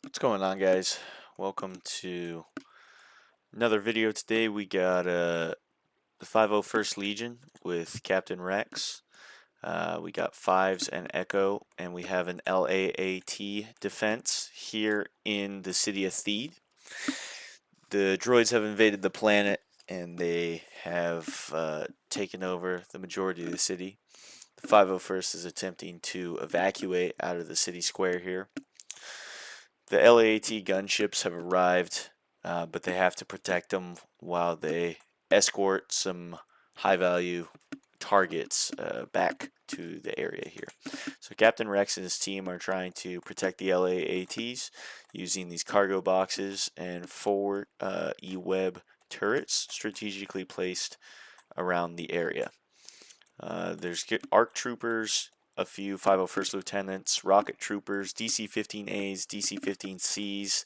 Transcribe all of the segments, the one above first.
What's going on, guys? Welcome to another video. Today we got the 501st Legion with Captain Rex. We got Fives and Echo, and we have an LAAT defense here in the city of Theed. The droids have invaded the planet, and they have taken over the majority of the city. The 501st is attempting to evacuate out of the city square here. The LAAT gunships have arrived, but they have to protect them while they escort some high-value targets back to the area here. So Captain Rex and his team are trying to protect the LAATs using these cargo boxes and 4 E-web turrets strategically placed around the area. There's ARC troopers, a few 501st lieutenants, rocket troopers, DC-15As, DC-15Cs,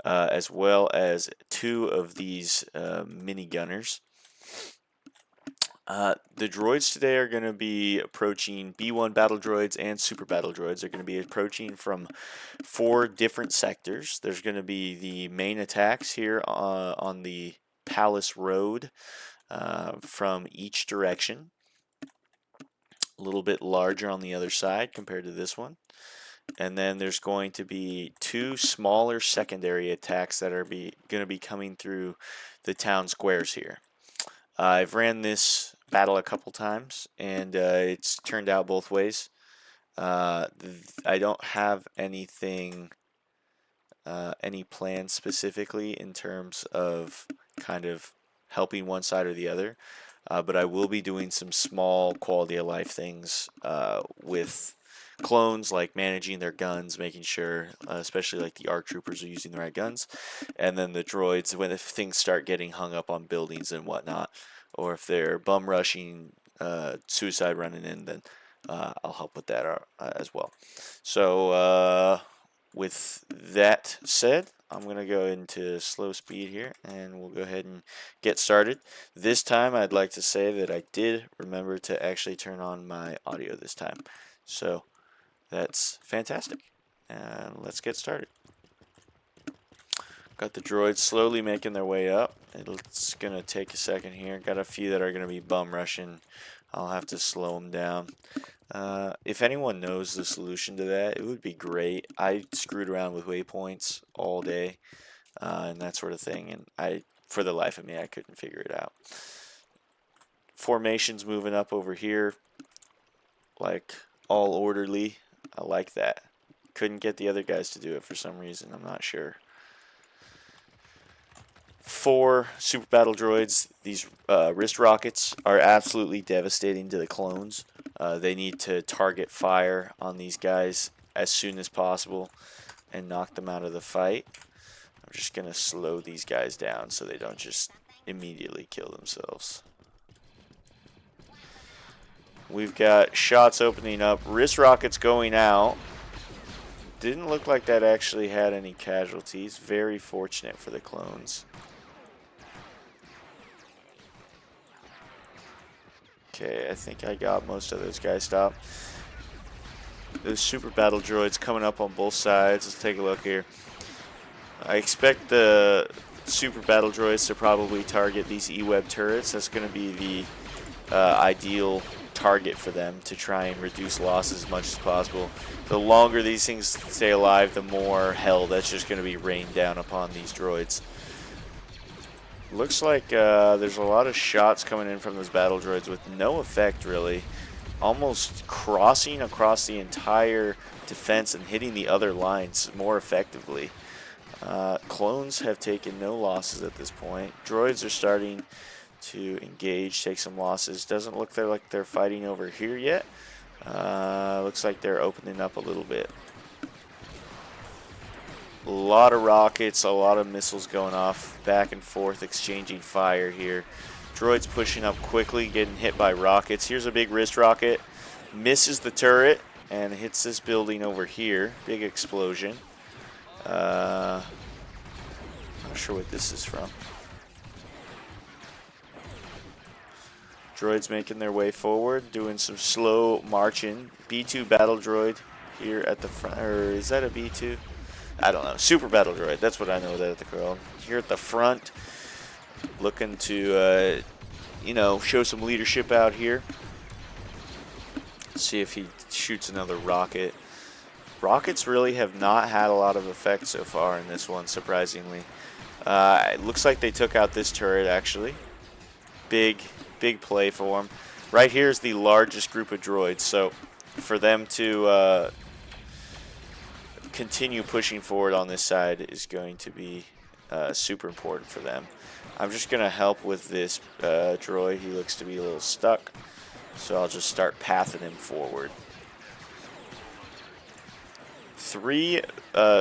as well as 2 of these mini gunners. The droids today are going to be approaching B1 battle droids and super battle droids. They're going to be approaching from 4 different sectors. There's going to be the main attacks here on the Palace Road from each direction. A little bit larger on the other side compared to this one. And then there's going to be 2 smaller secondary attacks that are going to be coming through the town squares here. I've ran this battle a couple times, and it's turned out both ways. I don't have anything, any plans specifically in terms of kind of helping one side or the other. But I will be doing some small quality of life things with clones, like managing their guns, making sure, especially like the ARC troopers, are using the right guns, and then the droids, if things start getting hung up on buildings and whatnot, or if they're bum rushing, suicide running in, then I'll help with that as well. So with that said, I'm going to go into slow speed here, and we'll go ahead and get started. This time, I'd like to say that I did remember to actually turn on my audio this time. So that's fantastic. And let's get started. Got the droids slowly making their way up. It's going to take a second here. Got a few that are going to be bum rushing. I'll have to slow them down. If anyone knows the solution to that, it would be great. I screwed around with waypoints all day and that sort of thing, and for the life of me, I couldn't figure it out. Formations moving up over here, like all orderly. I like that. Couldn't get the other guys to do it for some reason. I'm not sure. 4 super battle droids. These wrist rockets are absolutely devastating to the clones. They need to target fire on these guys as soon as possible and knock them out of the fight. I'm just going to slow these guys down so they don't just immediately kill themselves. We've got shots opening up. Wrist rockets going out. Didn't look like that actually had any casualties. Very fortunate for the clones. Okay, I think I got most of those guys stopped. Those super battle droids coming up on both sides. Let's take a look here. I expect the super battle droids to probably target these E-web turrets. That's going to be the ideal target for them to try and reduce losses as much as possible. The longer these things stay alive, the more hell that's just going to be rained down upon these droids. Looks like there's a lot of shots coming in from those battle droids with no effect, really. Almost crossing across the entire defense and hitting the other lines more effectively. Clones have taken no losses at this point. Droids are starting to engage, take some losses. Doesn't look like they're fighting over here yet. Looks like they're opening up a little bit. A lot of rockets, a lot of missiles going off, back and forth, exchanging fire here. Droids pushing up quickly, getting hit by rockets. Here's a big wrist rocket. Misses the turret and hits this building over here. Big explosion. Not sure what this is from. Droids making their way forward, doing some slow marching. B2 battle droid here at the front, or is that a B2? I don't know, super battle droid. That's what I know that they're called. Here at the front, looking to, you know, show some leadership out here. See if he shoots another rocket. Rockets really have not had a lot of effect so far in this one, surprisingly. It looks like they took out this turret, actually. Big play for them. Right here is the largest group of droids, so for them to continue pushing forward on this side is going to be super important for them. I'm just going to help with this droid. He looks to be a little stuck, so I'll just start pathing him forward. 3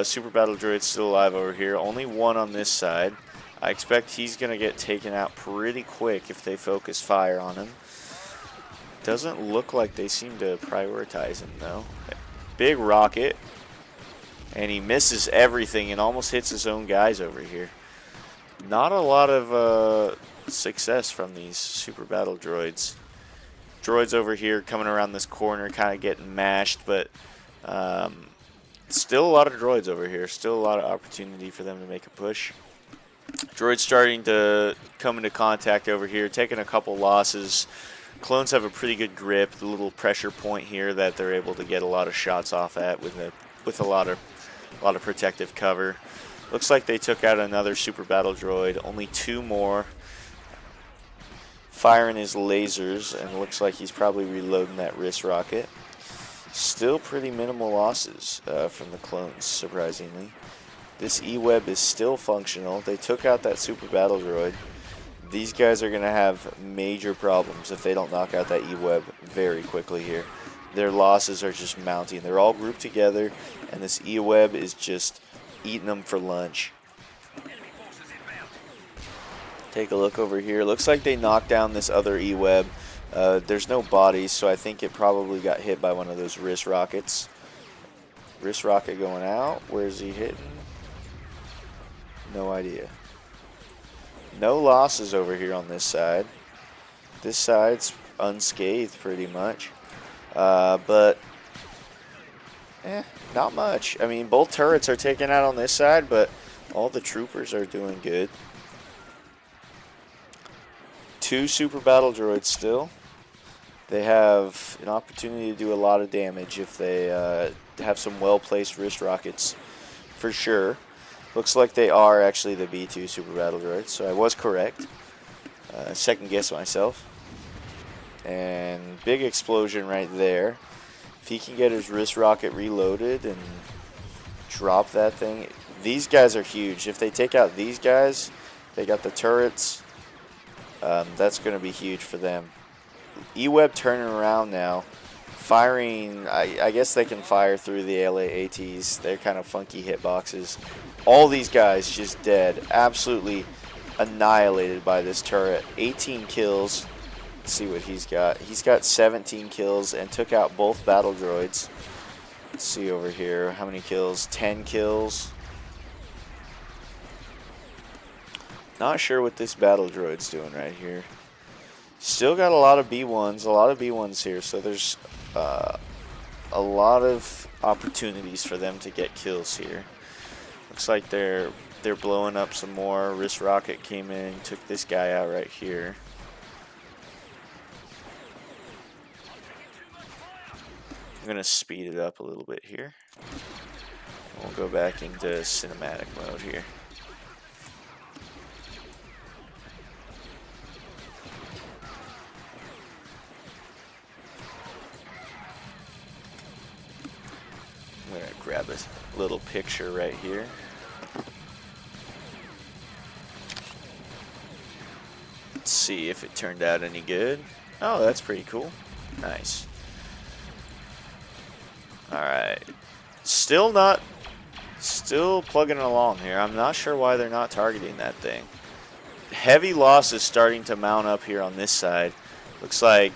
super battle droids still alive over here. Only 1 on this side. I expect he's going to get taken out pretty quick if they focus fire on him. Doesn't look like they seem to prioritize him, though. Big rocket. And he misses everything and almost hits his own guys over here. Not a lot of success from these super battle droids. Droids over here coming around this corner, kind of getting mashed, but still a lot of droids over here. Still a lot of opportunity for them to make a push. Droids starting to come into contact over here, taking a couple losses. Clones have a pretty good grip, the little pressure point here that they're able to get a lot of shots off at with a lot of protective cover. Looks like they took out another super battle droid. Only 2 more. Firing his lasers, and looks like he's probably reloading that wrist rocket. Still pretty minimal losses from the clones, surprisingly. This E-Web is still functional. They took out that super battle droid. These guys are going to have major problems if they don't knock out that E-Web very quickly here. Their losses are just mounting. They're all grouped together, and this E-Web is just eating them for lunch. Take a look over here. Looks like they knocked down this other E-Web. There's no bodies, so I think it probably got hit by one of those wrist rockets. Wrist rocket going out. Where is he hitting? No idea. No losses over here on this side. This side's unscathed pretty much. But not much. I mean, both turrets are taken out on this side, but all the troopers are doing good. 2 super battle droids still. They have an opportunity to do a lot of damage if they have some well-placed wrist rockets, for sure. Looks like they are actually the B2 super battle droids, so I was correct. Second guess myself. And big explosion right there. If he can get his wrist rocket reloaded and drop that thing. These guys are huge. If they take out these guys, they got the turrets. That's going to be huge for them. E-Web turning around now. Firing, I guess they can fire through the LAATs. They're kind of funky hitboxes. All these guys just dead. Absolutely annihilated by this turret. 18 kills. Let's see what he's got. He's got 17 kills and took out both battle droids. Let's see over here. How many kills? 10 kills. Not sure what this battle droid's doing right here. Still got a lot of B1s here, so there's a lot of opportunities for them to get kills here. Looks like they're blowing up some more. Wrist rocket came in, took this guy out right here. I'm gonna speed it up a little bit here. We'll go back into cinematic mode here. I'm gonna grab a little picture right here. Let's see if it turned out any good. Oh, that's pretty cool. Nice. Alright. Still plugging along here. I'm not sure why they're not targeting that thing. Heavy losses starting to mount up here on this side. Looks like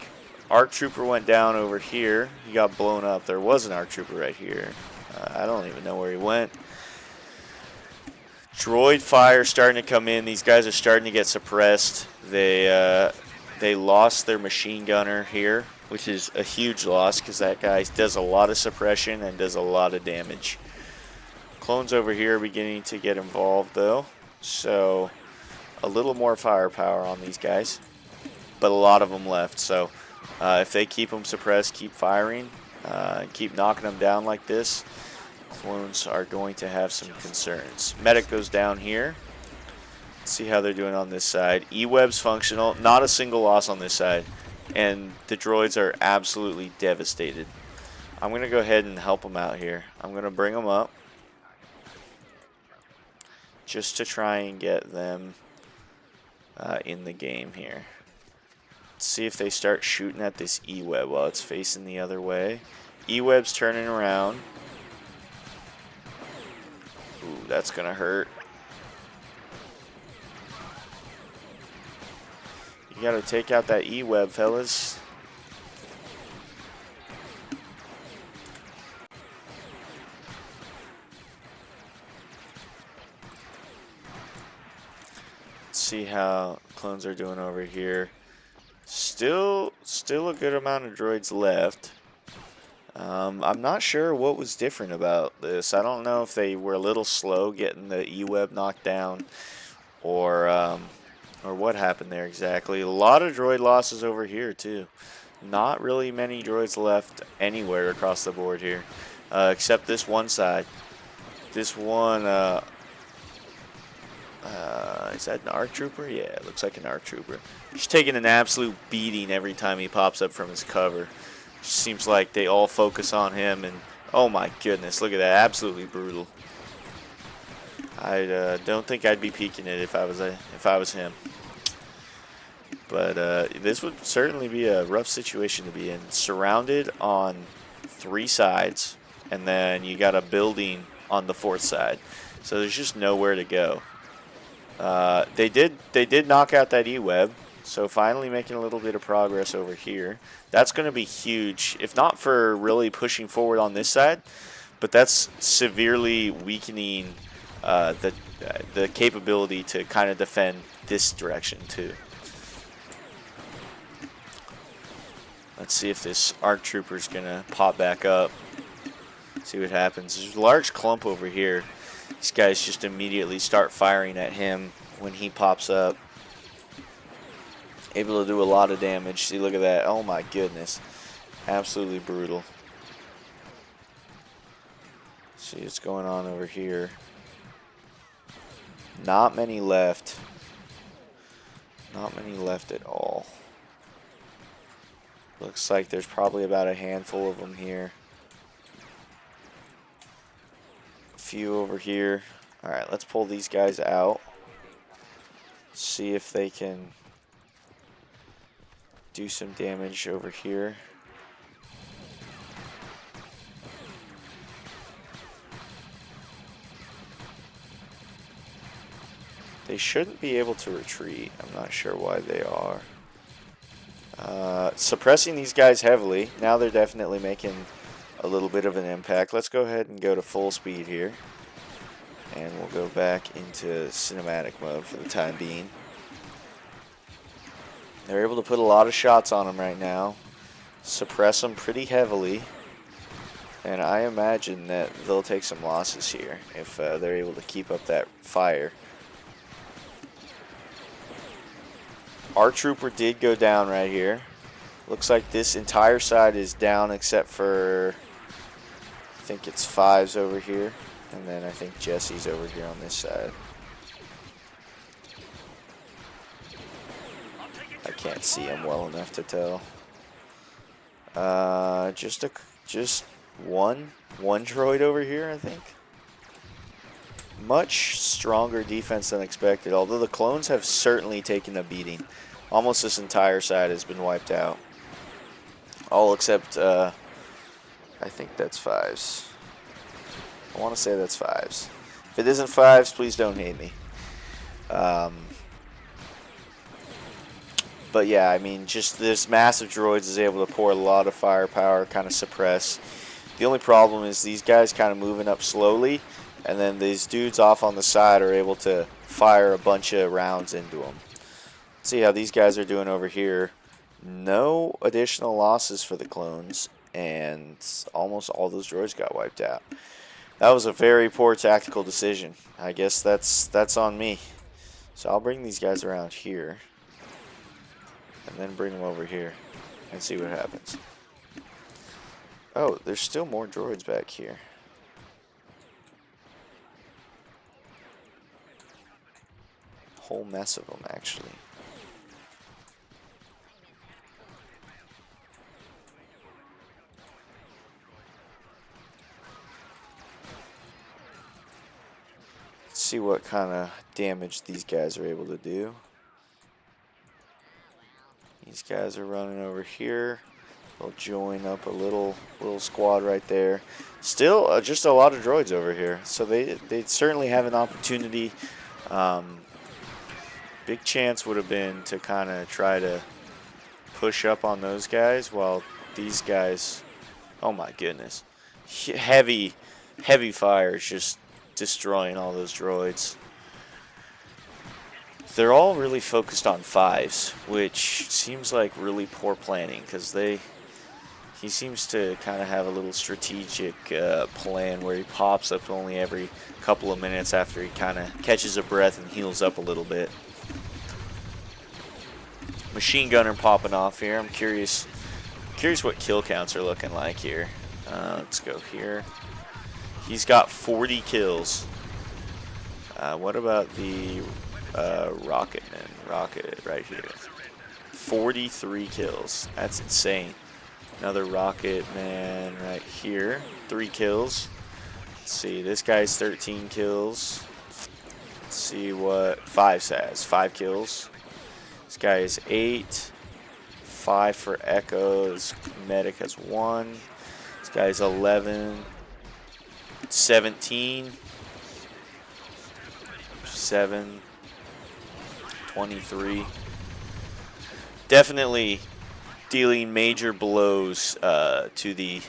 ARC Trooper went down over here. He got blown up. There was an ARC Trooper right here. I don't even know where he went. Droid fire starting to come in. These guys are starting to get suppressed. They lost their machine gunner here, which is a huge loss because that guy does a lot of suppression and does a lot of damage. Clones over here are beginning to get involved, though. So, a little more firepower on these guys. But a lot of them left. So, if they keep them suppressed, keep firing, keep knocking them down like this, clones are going to have some concerns. Medic goes down here. Let's see how they're doing on this side. E-Web's functional. Not a single loss on this side. And the droids are absolutely devastated. I'm going to go ahead and help them out here. I'm going to bring them up. Just to try and get them in the game here. Let's see if they start shooting at this E-Web while it's facing the other way. E-Web's turning around. Ooh, that's going to hurt. You got to take out that E-Web, fellas. Let's see how clones are doing over here. Still a good amount of droids left. I'm not sure what was different about this. I don't know if they were a little slow getting the E-Web knocked down, or what happened there exactly. A lot of droid losses over here too. Not really many droids left anywhere across the board here, except this one side. This one, is that an ARC trooper? Yeah, it looks like an ARC trooper. Just taking an absolute beating every time he pops up from his cover. Just seems like they all focus on him, and oh my goodness, look at that, absolutely brutal. I don't think I'd be peeking it if I was him. But this would certainly be a rough situation to be in. Surrounded on 3 sides, and then you got a building on the 4th side. So there's just nowhere to go. They did knock out that E-Web, so finally making a little bit of progress over here. That's going to be huge, if not for really pushing forward on this side, but that's severely weakening the capability to kind of defend this direction too. Let's see if this ARC trooper's going to pop back up. See what happens. There's a large clump over here. These guys just immediately start firing at him when he pops up. Able to do a lot of damage. See, look at that. Oh my goodness. Absolutely brutal. See what's going on over here. Not many left. Not many left at all. Looks like there's probably about a handful of them here. A few over here. Alright, let's pull these guys out. See if they can do some damage over here. They shouldn't be able to retreat. I'm not sure why they are. Suppressing these guys heavily. Now they're definitely making a little bit of an impact. Let's go ahead and go to full speed here. And we'll go back into cinematic mode for the time being. They're able to put a lot of shots on them right now. Suppress them pretty heavily. And I imagine that they'll take some losses here if they're able to keep up that fire. Our trooper did go down right here. Looks like this entire side is down except for, I think it's 5s over here. And then I think Jesse's over here on this side. I can't see him well enough to tell. Just one droid over here, I think. Much stronger defense than expected, although the clones have certainly taken a beating. Almost this entire side has been wiped out. All except, I think that's 5s. I want to say that's 5s. If it isn't 5s, please don't hate me. But yeah, I mean, just this massive droids is able to pour a lot of firepower, kind of suppress. The only problem is these guys kind of moving up slowly, and then these dudes off on the side are able to fire a bunch of rounds into them. Let's see how these guys are doing over here. No additional losses for the clones, and almost all those droids got wiped out. That was a very poor tactical decision. I guess that's on me. So I'll bring these guys around here. And then bring them over here. And see what happens. Oh, there's still more droids back here. Whole mess of them, actually. Let's see what kind of damage these guys are able to do. These guys are running over here. They'll join up a little squad right there. Still, just a lot of droids over here. So they certainly have an opportunity. Big chance would have been to kind of try to push up on those guys while these guys, oh my goodness, heavy fire is just destroying all those droids. They're all really focused on 5s, which seems like really poor planning because he seems to kind of have a little strategic plan where he pops up only every couple of minutes after he kind of catches a breath and heals up a little bit. Machine gunner popping off here. I'm curious what kill counts are looking like here. Let's go here. He's got 40 kills. What about the Rocketman? Rocket right here. 43 kills. That's insane. Another Rocketman right here. 3 kills. Let's see. This guy's 13 kills. Let's see what 5 has. 5 kills. This guy is 8. 5 for Echo. This medic has 1. This guy's 11. 17. 7. 23. Definitely dealing major blows to the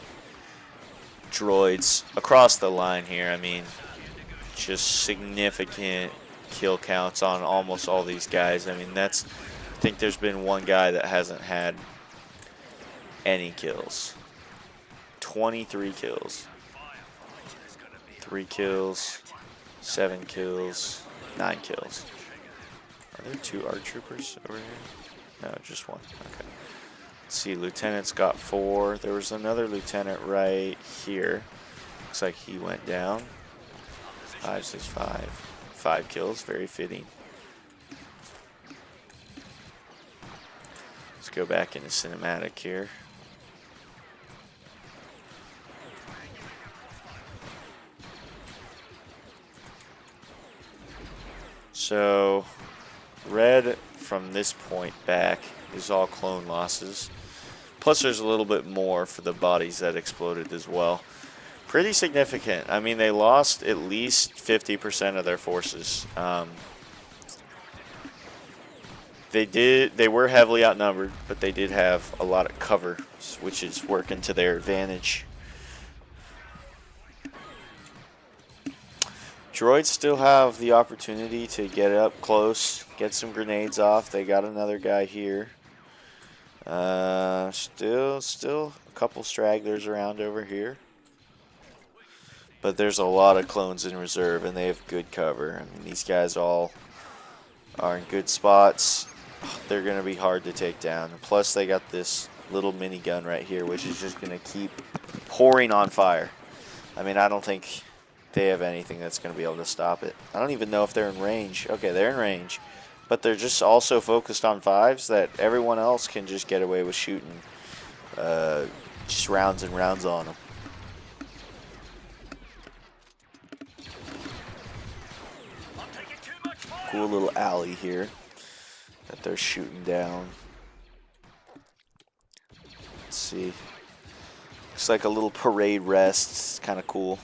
droids across the line here. I mean, just significant kill counts on almost all these guys. I mean, I think there's been one guy that hasn't had any kills. 23 kills. 3 kills. 7 kills. 9 kills. Are there 2 ARC troopers over here? No, just 1. Okay. Let's see, Lieutenant's got 4. There was another lieutenant right here. Looks like he went down. 5, 6, 5. 5 kills, very fitting. Let's go back into cinematic here. So, red from this point back is all clone losses. Plus there's a little bit more for the bodies that exploded as well. Pretty significant. I mean, they lost at least 50% of their forces. They were heavily outnumbered, but they did have a lot of cover, which is working to their advantage. Droids still have the opportunity to get up close, get some grenades off. They got another guy here. Still a couple stragglers around over here. But there's a lot of clones in reserve, and they have good cover. I mean, these guys all are in good spots. They're going to be hard to take down. Plus, they got this little minigun right here, which is just going to keep pouring on fire. I mean, I don't think they have anything that's going to be able to stop it. I don't even know if they're in range. Okay, they're in range. But they're just also focused on 5s that everyone else can just get away with shooting just rounds and rounds on them. Cool little alley here that they're shooting down. Let's see. Looks like a little parade rest. It's kind of cool.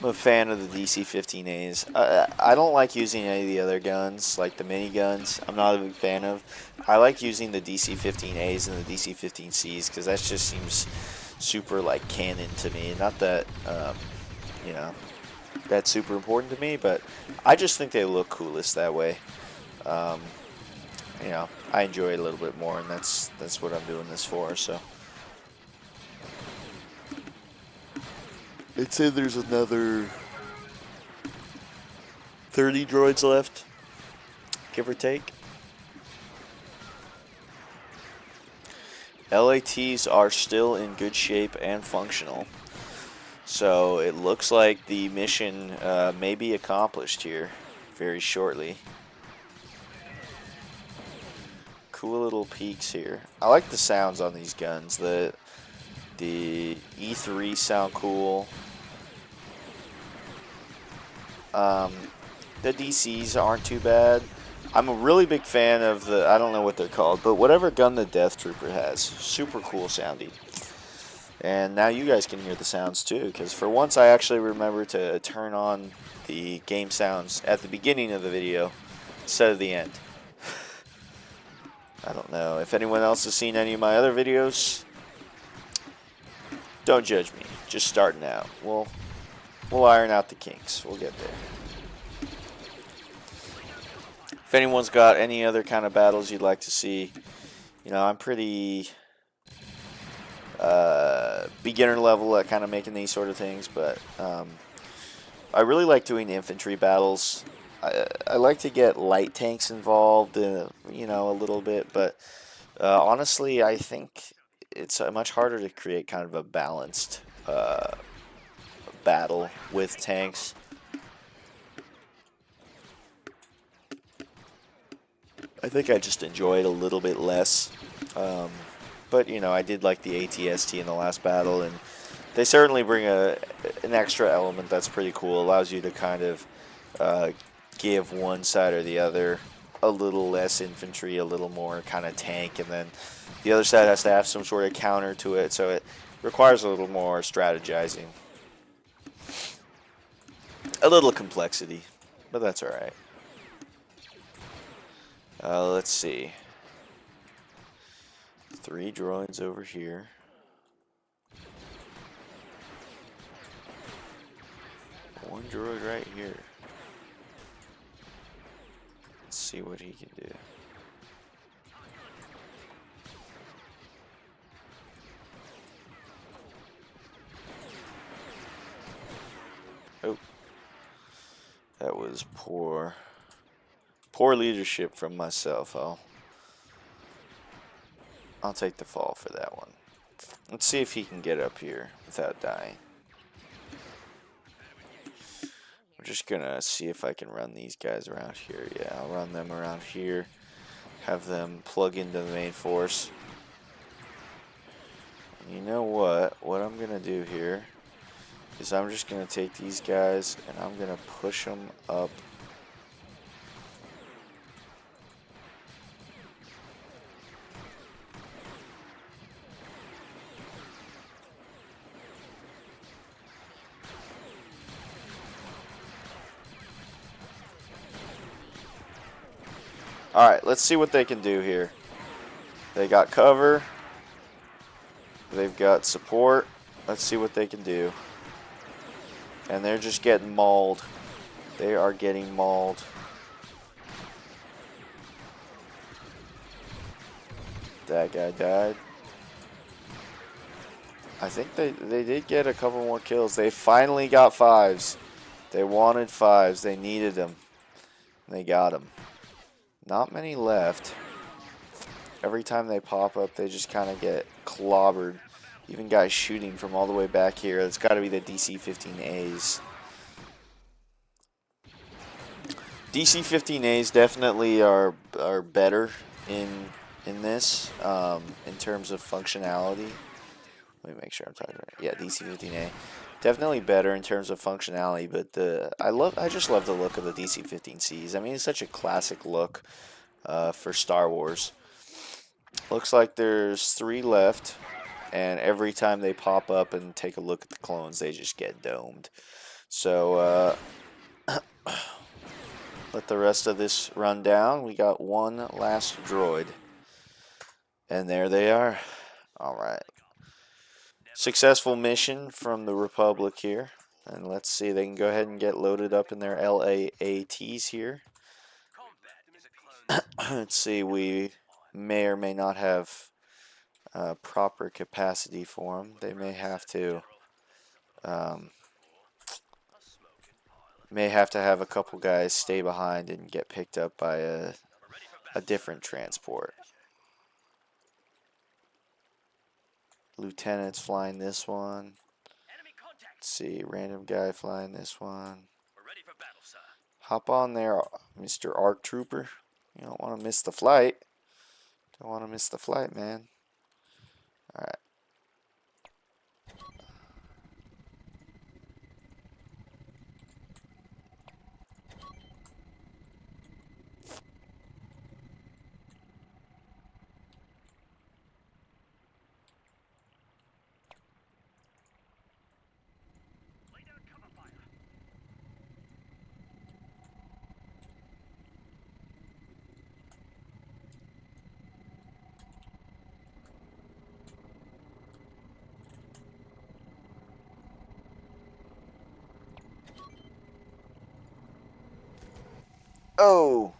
I'm a fan of the DC-15As. I don't like using any of the other guns, like the miniguns. I'm not a big fan of. I like using the DC-15As and the DC-15Cs because that just seems super like canon to me. Not that, you know, that's super important to me, but I just think they look coolest that way. You know, I enjoy it a little bit more, and that's what I'm doing this for. So. I'd say there's another 30 droids left, give or take. LATs are still in good shape and functional. So it looks like the mission may be accomplished here very shortly. Cool little peaks here. I like the sounds on these guns. The E3 sound cool. The DCs aren't too bad. I'm a really big fan of the, I don't know what they're called, but whatever gun the Death Trooper has. Super cool sounding. And now you guys can hear the sounds too, because for once I actually remember to turn on the game sounds at the beginning of the video instead of the end. I don't know if anyone else has seen any of my other videos. Don't judge me. Just starting out. We'll iron out the kinks. We'll get there. If anyone's got any other kind of battles you'd like to see, you know, I'm pretty beginner level at kind of making these sort of things, but I really like doing infantry battles. I like to get light tanks involved, you know, a little bit, but honestly, I think it's much harder to create kind of a balanced battle with tanks. I think I just enjoy it a little bit less. But, you know, I did like the ATST in the last battle, and they certainly bring an extra element that's pretty cool. Allows you to kind of give one side or the other a little less infantry, a little more kind of tank, and then the other side has to have some sort of counter to it, so it requires a little more strategizing. A little complexity, but that's alright. Let's see. 3 droids over here. One droid right here. Let's see what he can do. Oh. That was poor leadership from myself. I'll take the fall for that one. Let's see if he can get up here without dying. We're just gonna see if I can run these guys around here. Yeah, I'll run them around here. Have them plug into the main force. And you know what? What I'm gonna do here is I'm just gonna take these guys and I'm gonna push them up. Alright, let's see what they can do here. They got cover. They've got support. Let's see what they can do. And they're just getting mauled. They are getting mauled. That guy died. I think they did get a couple more kills. They finally got 5s. They wanted 5s. They needed them. And they got them. Not many left. Every time they pop up, they just kind of get clobbered. Even guys shooting from all the way back here. It's got to be the DC-15As. DC-15As definitely are better in this in terms of functionality. Let me make sure I'm talking right. Yeah, DC-15A. Definitely better in terms of functionality, but I just love the look of the DC-15Cs. I mean, it's such a classic look for Star Wars. Looks like there's 3 left, and every time they pop up and take a look at the clones, they just get domed. So let the rest of this run down. We got one last droid, and there they are. All right. Successful mission from the Republic here. And let's see, they can go ahead and get loaded up in their LAATs here. Let's see, we may or may not have proper capacity for them. They may have to May have to have a couple guys stay behind and get picked up by a different transport. Lieutenant's flying this one. Let's see, random guy flying this one. Hop on there, Mr. ARC Trooper. You don't want to miss the flight. Don't want to miss the flight, man. Alright. Oh!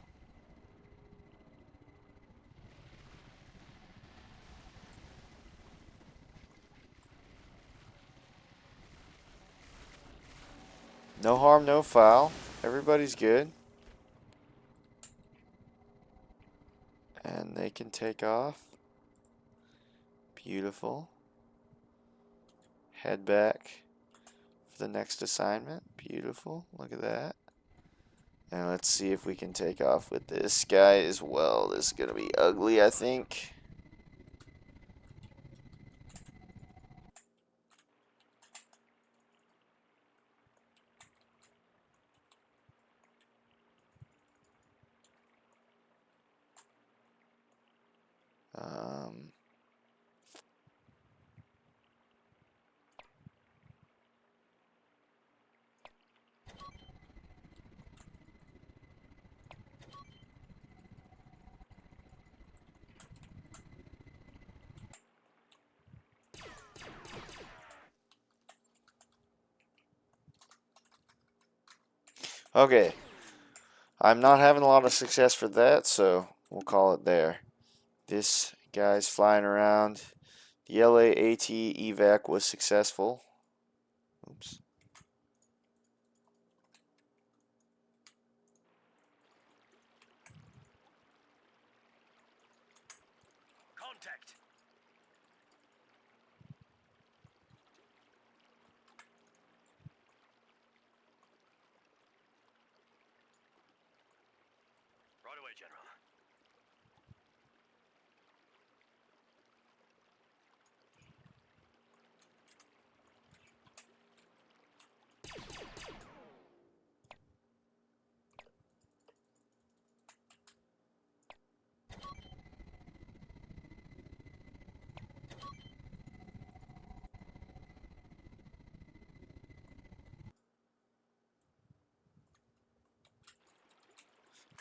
No harm, no foul. Everybody's good. And they can take off. Beautiful. Head back for the next assignment. Beautiful. Look at that. And let's see if we can take off with this guy as well. This is going to be ugly, I think. Um, okay. I'm not having a lot of success for that, so we'll call it there. This guy's flying around. The LAAT evac was successful. Oops. Contact. Right away, General.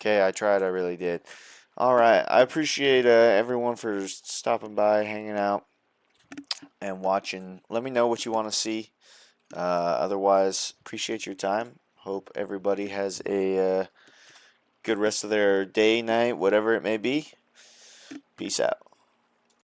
Okay, I tried. I really did. All right. I appreciate everyone for stopping by, hanging out, and watching. Let me know what you want to see. Otherwise, appreciate your time. Hope everybody has a good rest of their day, night, whatever it may be. Peace out.